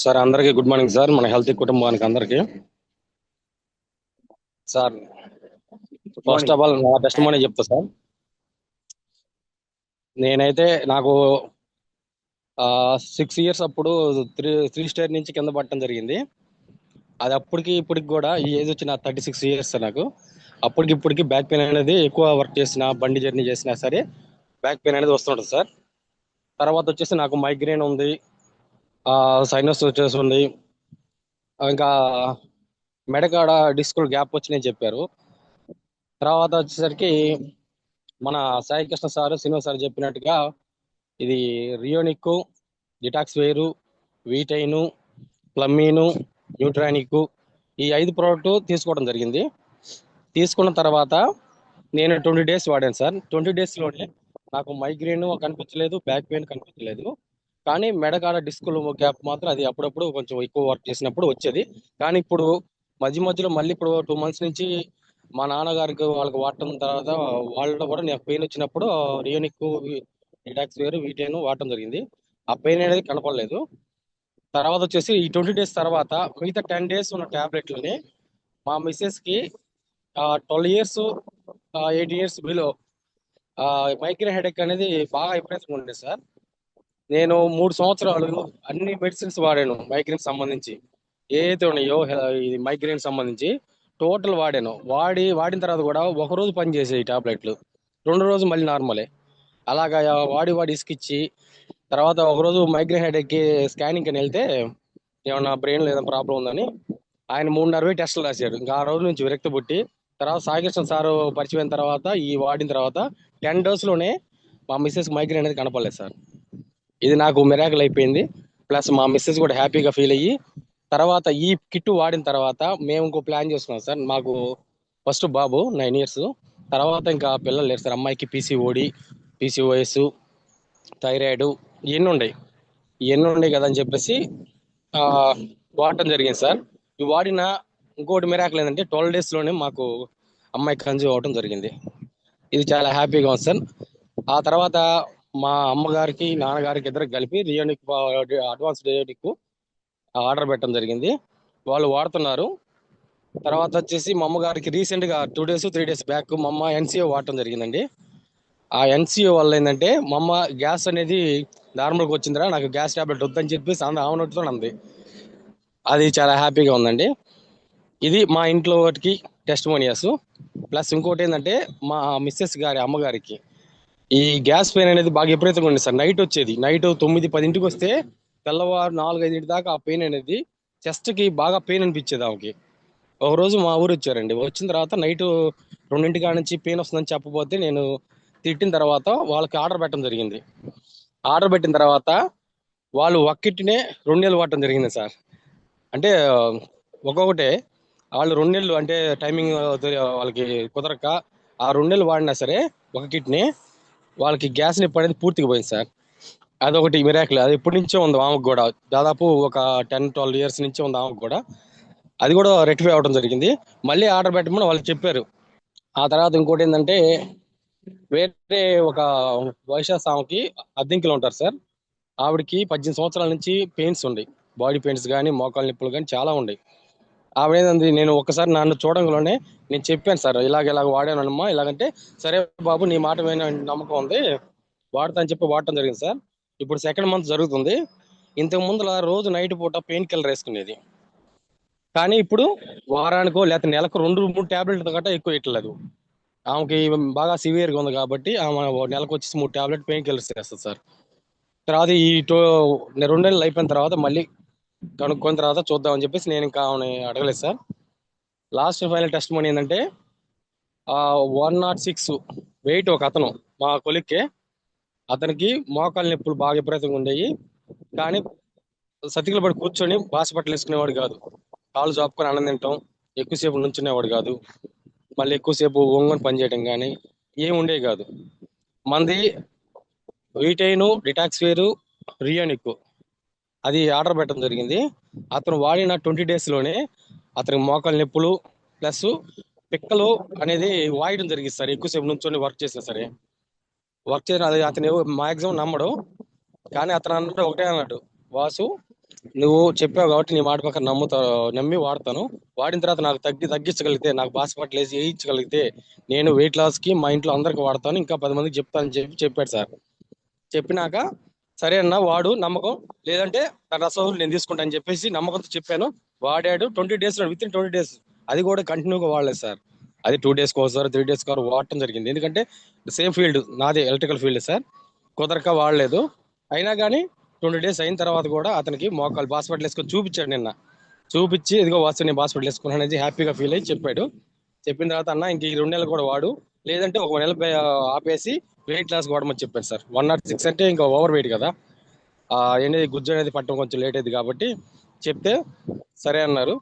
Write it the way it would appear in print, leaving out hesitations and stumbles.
Sir అందరికీ good morning sir. మన health కుటుంబానికి అందరికీ sir. First morning. Of all నా టెస్ట్ మనీ చెప్తా సార్. నేనైతే నాకు 6 years అప్పుడు త్రీ స్టేర్ నుంచి కింద పడటం జరిగింది. అది అప్పటికి ఇప్పటికి కూడా ఈ ఏజ్ వచ్చిన 36 years సార్. నాకు అప్పటికి ఇప్పటికి బ్యాక్ పెయిన్ అనేది ఎక్కువ వర్క్ చేసినా బండి జర్నీ చేసినా సరే బ్యాక్ పెయిన్ అనేది వస్తుంటుంది సార్. తర్వాత వచ్చేసి నాకు మైగ్రేన్ ఉంది, సైనస్ వచ్చేసి ఉంది, ఇంకా మెడకాడ డిస్క్ గ్యాప్ వచ్చినాయి చెప్పారు. తర్వాత వచ్చేసరికి మన Sai Krishna sir, cinema sir చెప్పినట్టుగా ఇది రియోనిక్, డిటాక్స్ వేరు, వీటైను, ప్లమ్మీను, న్యూట్రానిక్ ఈ 5 ప్రోడక్ట్ తీసుకోవడం జరిగింది. తీసుకున్న తర్వాత నేను 20 days వాడాను సార్. 20 daysలోనే నాకు మైగ్రేన్ కనిపించలేదు, బ్యాక్ పెయిన్ కనిపించలేదు. కానీ మెడకాడ డిస్కులు గ్యాప్ మాత్రం అది అప్పుడప్పుడు కొంచెం ఎక్కువ వర్క్ చేసినప్పుడు వచ్చేది. కానీ ఇప్పుడు మధ్య మధ్యలో మళ్ళీ ఇప్పుడు 2 months నుంచి మా నాన్నగారికి వాళ్ళకి వాడటం తర్వాత వాళ్ళలో కూడా నాకు పెయిన్ వచ్చినప్పుడు రియోనిక్, డిటాక్స్ వేరు, వీటైన్ వాడటం జరిగింది. ఆ పెయిన్ అనేది కనపడలేదు. తర్వాత వచ్చేసి ఈ 20 days తర్వాత మిగతా 10 days ఉన్న టాబ్లెట్లని మా మిస్సెస్కి 12 years 8 years below migraine headache అనేది బాగా విపరీతంగా ఉండేది సార్. నేను 3 సంవత్సరాలు అన్ని మెడిసిన్స్ వాడాను మైగ్రేన్ సంబంధించి ఏదైతే ఉన్నాయో ఇది మైగ్రేన్ సంబంధించి టోటల్ వాడాను. వాడిన తర్వాత కూడా ఒక రోజు పని చేసేవి టాబ్లెట్లు, 2 రోజు మళ్ళీ నార్మలే. అలాగా వాడి ఇసుకిచ్చి తర్వాత ఒకరోజు మైగ్రేన్ హెడేక్కి స్కానింగ్ అని వెళ్తే ఏమన్నా బ్రెయిన్ ఏదైనా ప్రాబ్లం ఉందని ఆయన 3.5 టెస్టులు రాశాడు. ఇంకా ఆ రోజు నుంచి విరక్తి పుట్టి తర్వాత సాయికృష్ణ సారు పరిచయం అయిన తర్వాత వాడిన తర్వాత 10 డోసులోనే మా మిస్సెస్ మైగ్రేన్ అనేది కనపడలేదు సార్. ఇది నాకు మిరాకిల్ అయిపోయింది. ప్లస్ మా మిస్సెస్ కూడా హ్యాపీగా ఫీల్ అయ్యి తర్వాత ఈ కిట్ వాడిన తర్వాత మేము ఇంకో ప్లాన్ చేసుకున్నాం సార్. మాకు ఫస్ట్ బాబు 9 years, తర్వాత ఇంకా పిల్లలు లేరు సార్. అమ్మాయికి పీసీఓడి, పీసీఓఎస్, థైరాయిడ్ ఇవన్నీ ఉన్నాయి కదా అని చెప్పేసి ఆ, వాడటం జరిగింది సార్. ఈ వాడిన ఇంకోటి మిరాకిల్ ఏంటంటే 12 daysలోనే మాకు అమ్మాయి కన్సీవ్ అవ్వటం జరిగింది. ఇది చాలా హ్యాపీగా ఉంది సార్. ఆ తర్వాత మా అమ్మగారికి నాన్నగారికి ఇద్దరికి కలిపి రియోనిక్ అడ్వాన్స్ రియోనిక్ ఆర్డర్ పెట్టడం జరిగింది. వాళ్ళు వాడుతున్నారు. తర్వాత వచ్చేసి మా అమ్మగారికి రీసెంట్గా 2 days 3 days బ్యాక్ మా అమ్మ ఎన్సీఓ వాడటం జరిగిందండి. ఆ ఎన్సీఓ వల్ల ఏంటంటే మా అమ్మ గ్యాస్ అనేది నార్మల్గా వచ్చిందిరా, నాకు గ్యాస్ టాబ్లెట్ వద్దని చెప్పేసి ఆమెనొట్టుతో అంది. అది చాలా హ్యాపీగా ఉందండి. ఇది మా ఇంట్లో వాటికి టెస్ట్ మోనియాస్. ప్లస్ ఇంకోటి ఏంటంటే మా మిస్సెస్ గారి అమ్మగారికి ఈ గ్యాస్ పెయిన్ అనేది బాగా విపరీతంగా ఉంది సార్. నైట్ వచ్చేది, నైట్ 9-10 వస్తే తెల్లవారు 4-5 దాకా ఆ పెయిన్ అనేది చెస్ట్కి బాగా పెయిన్ అనిపించేది ఆమెకి. ఒక రోజు మా ఊరు వచ్చారండి. వచ్చిన తర్వాత నైట్ 2 కాడ నుంచి పెయిన్ వస్తుందని చెప్పబోతే నేను తిట్టిన తర్వాత వాళ్ళకి ఆర్డర్ పెట్టడం జరిగింది. ఆర్డర్ పెట్టిన తర్వాత వాళ్ళు ఒక్కిటినే 2 నెలలు వాడటం జరిగింది సార్. అంటే ఒక్కొక్కటే వాళ్ళు 2 నెలలు అంటే టైమింగ్ వాళ్ళకి కుదరక ఆ 2 నెలలు వాడినా సరే ఒక కిట్ని వాళ్ళకి గ్యాస్ నొప్పి అనేది పూర్తిగా పోయింది సార్. అదొకటి మిరాకిల్. అది ఎప్పటి నుంచో ఉంది ఆమెకు కూడా, దాదాపు ఒక 10-12 years నుంచి ఉంది ఆమెకు కూడా. అది కూడా రెక్టిఫై అవ్వడం జరిగింది. మళ్ళీ ఆర్డర్ పెట్టమని వాళ్ళు చెప్పారు. ఆ తర్వాత ఇంకోటి ఏంటంటే వేరే ఒక వైశాస్ ఆమెకి అద్దెంకిలో ఉంటారు సార్. ఆవిడకి 18 సంవత్సరాల నుంచి పెయిన్స్ ఉన్నాయి. బాడీ పెయిన్స్ కానీ మోకాలు నొప్పులు కానీ చాలా ఉన్నాయి. ఆవిడ ఏంటంది, నేను ఒక్కసారి నన్ను చూడంలోనే నేను చెప్పాను సార్ ఇలాగ వాడానమ్మా ఇలాగంటే, సరే బాబు నీ మాట మీద నమ్మకం ఉంది వాడతా అని చెప్పి వాడటం జరిగింది సార్. ఇప్పుడు 2nd month జరుగుతుంది. ఇంతకు ముందులా రోజు నైట్ పూట పెయిన్ కిల్లర్ వేసుకునేది. కానీ ఇప్పుడు వారానికో లేకపోతే నెలకు 2-3 టాబ్లెట్లు గట్రా ఎక్కువ ఇట్లేదు. ఆమెకి బాగా సివియర్గా ఉంది కాబట్టి ఆమె నెలకు వచ్చేసి 3 టాబ్లెట్ పెయిన్ కిల్లర్స్ వేస్తుంది సార్. తర్వాత ఈ 2 నెలలు అయిపోయిన తర్వాత మళ్ళీ కనుక్కొని తర్వాత చూద్దామని చెప్పేసి నేను ఇంకా ఆమెని అడగలేదు sir. Last final test money ఏంటంటే 106 వెయిట్ ఒక అతను మా కొలిక్కే, అతనికి మోకాలు నొప్పులు బాగా విపరీతంగా ఉండేవి. కానీ సతికిల పడి కూర్చొని బాసపట్టలు వేసుకునేవాడు కాదు. కాళ్ళు చాపుకొని అన్నం తింటాం, ఎక్కువసేపు నుంచునేవాడు కాదు. మళ్ళీ ఎక్కువసేపు ఒంగొని పని చేయడం కానీ ఏమి ఉండేవి కాదు. మంది వీటైను, డిటాక్స్ వేరు, రియోనిక్ అది ఆర్డర్ పెట్టడం జరిగింది. అతను వాడిన 20 daysలోనే అతనికి మోకాలు నొప్పులు ప్లస్ పిక్కలు అనేది వాయడం జరిగింది సార్. ఎక్కువసేపు నుంచొని వర్క్ చేసినా సరే వర్క్ చేసిన అది అతను మాక్సిమం నమ్మడు. కానీ అతను అన్నట్టు ఒకటే అన్నాడు, వాసు నువ్వు చెప్పావు కాబట్టి నీ మాట పక్కన నమ్మి వాడతాను. వాడిన తర్వాత నాకు తగ్గించగలిగితే, నాకు బాస్పట్లు వేసి వేయించగలిగితే నేను వెయిట్ లాస్ కి మా ఇంట్లో అందరికి వాడతాను, ఇంకా 10 మందికి చెప్తానని చెప్పాడు సార్. చెప్పినాక సరే అన్న వాడు నమ్మకం, లేదంటే తన రసం నేను తీసుకుంటా అని చెప్పేసి నమ్మకంతో చెప్పాను. వాడాడు 20 days, విత్ ఇన్ 20 days. అది కూడా కంటిన్యూగా వాడలేదు సార్. అది 2 days ఒకసారి 3 days వాడటం జరిగింది. ఎందుకంటే సేమ్ ఫీల్డ్ నాది, ఎలక్ట్రికల్ ఫీల్డ్ సార్. కుదరక వాడలేదు. అయినా కానీ 20 days అయిన తర్వాత కూడా అతనికి మోకాలు హాస్పిటల్ వేసుకొని చూపించాడు నిన్న. చూపించి ఇదిగో వాసు నేను హాస్పిటల్ వేసుకున్నాను అనేది హ్యాపీగా ఫీల్ అయ్యి చెప్పాడు. చెప్పిన తర్వాత అన్న ఇంక ఈ 2 నెలలు కూడా వాడు, లేదంటే ఒక నెల ఆపేసి వెయిట్ లాస్ వాడమని చెప్పాడు సార్. 106 అంటే ఇంకా ఓవర్ వెయిట్ కదా, అనేది గుజ్జు అనేది పట్టడం కొంచెం లేట్ అయింది కాబట్టి చెప్తే సరే అన్నారు.